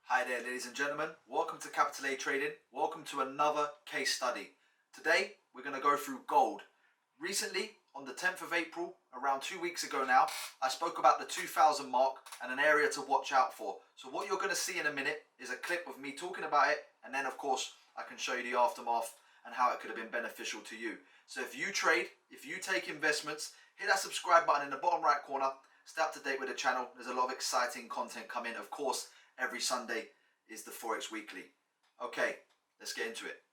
Hi there, ladies and gentlemen. Welcome to Capital A Trading. Welcome to another case study. Today, we're going to go through gold. Recently, on the 10th of April, around 2 weeks ago now, I spoke about the 2000 mark and an area to watch out for. So what you're going to see in a minute is a clip of me talking about it, and then of course, I can show you the aftermath and how it could have been beneficial to you. So if you trade, if you take investments, hit that subscribe button in the bottom right corner. Stay up to date with the channel. There's a lot of exciting content coming. Of course, every Sunday is the Forex Weekly. Okay, let's get into it.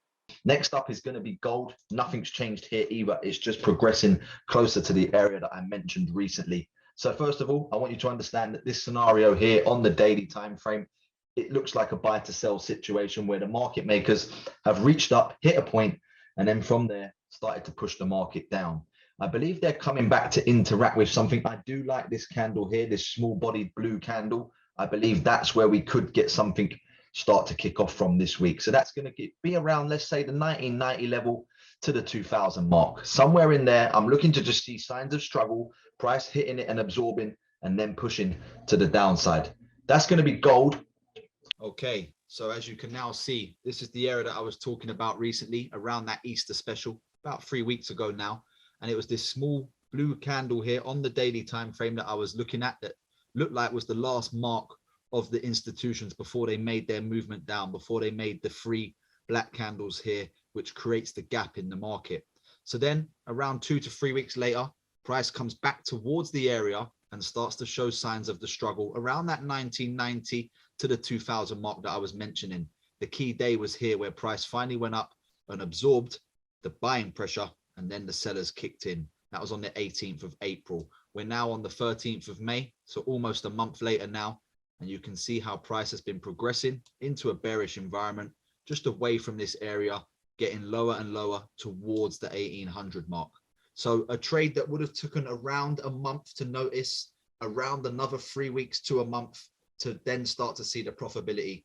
Next up is going to be gold. Nothing's changed here either. It's just progressing closer to the area that I mentioned recently. So first of all, I want you to understand that this scenario here on the daily time frame, it looks like a buy to sell situation where the market makers have reached up, hit a point, and then from there started to push the market down. I believe they're coming back to interact with something. I do like this candle here, this small bodied blue candle. I believe that's where we could get something start to kick off from this week. So that's going to be around, let's say, the 1990 level to the 2000 mark. Somewhere in there, I'm looking to just see signs of struggle, price hitting it and absorbing, and then pushing to the downside. That's going to be gold. Okay, so as you can now see, this is the area that I was talking about recently around that Easter special, about 3 weeks ago now. And it was this small blue candle here on the daily time frame that I was looking at that looked like was the last mark of the institutions before they made their movement down, before they made the three black candles here, which creates the gap in the market. So then around 2 to 3 weeks later, price comes back towards the area and starts to show signs of the struggle around that 1990 to the 2000 mark that I was mentioning. The key day was here where price finally went up and absorbed the buying pressure, and then the sellers kicked in. That was on the 18th of April. We're now on the 13th of May, so almost a month later now, and you can see how price has been progressing into a bearish environment, just away from this area, getting lower and lower towards the 1800 mark. So a trade that would have taken around a month to notice, around another 3 weeks to a month to then start to see the profitability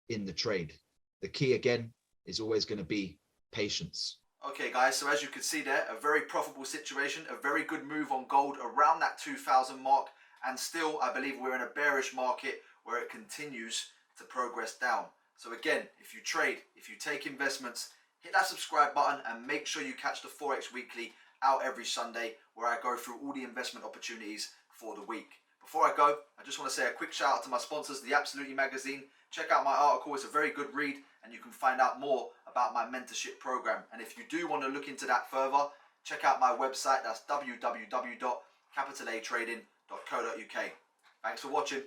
in the trade. The key again is always going to be patience. Okay guys, so as you can see there, a very profitable situation, a very good move on gold around that 2000 mark, and still I believe we're in a bearish market where it continues to progress down. So again, if you trade, if you take investments, hit that subscribe button and make sure you catch the Forex Weekly out every Sunday where I go through all the investment opportunities for the week. Before I go, I just want to say a quick shout out to my sponsors, the Absolutely magazine. Check out my article, it's a very good read and you can find out more about my mentorship program. And if you do want to look into that further, check out my website, that's www.capitalatrading.co.uk. Thanks for watching.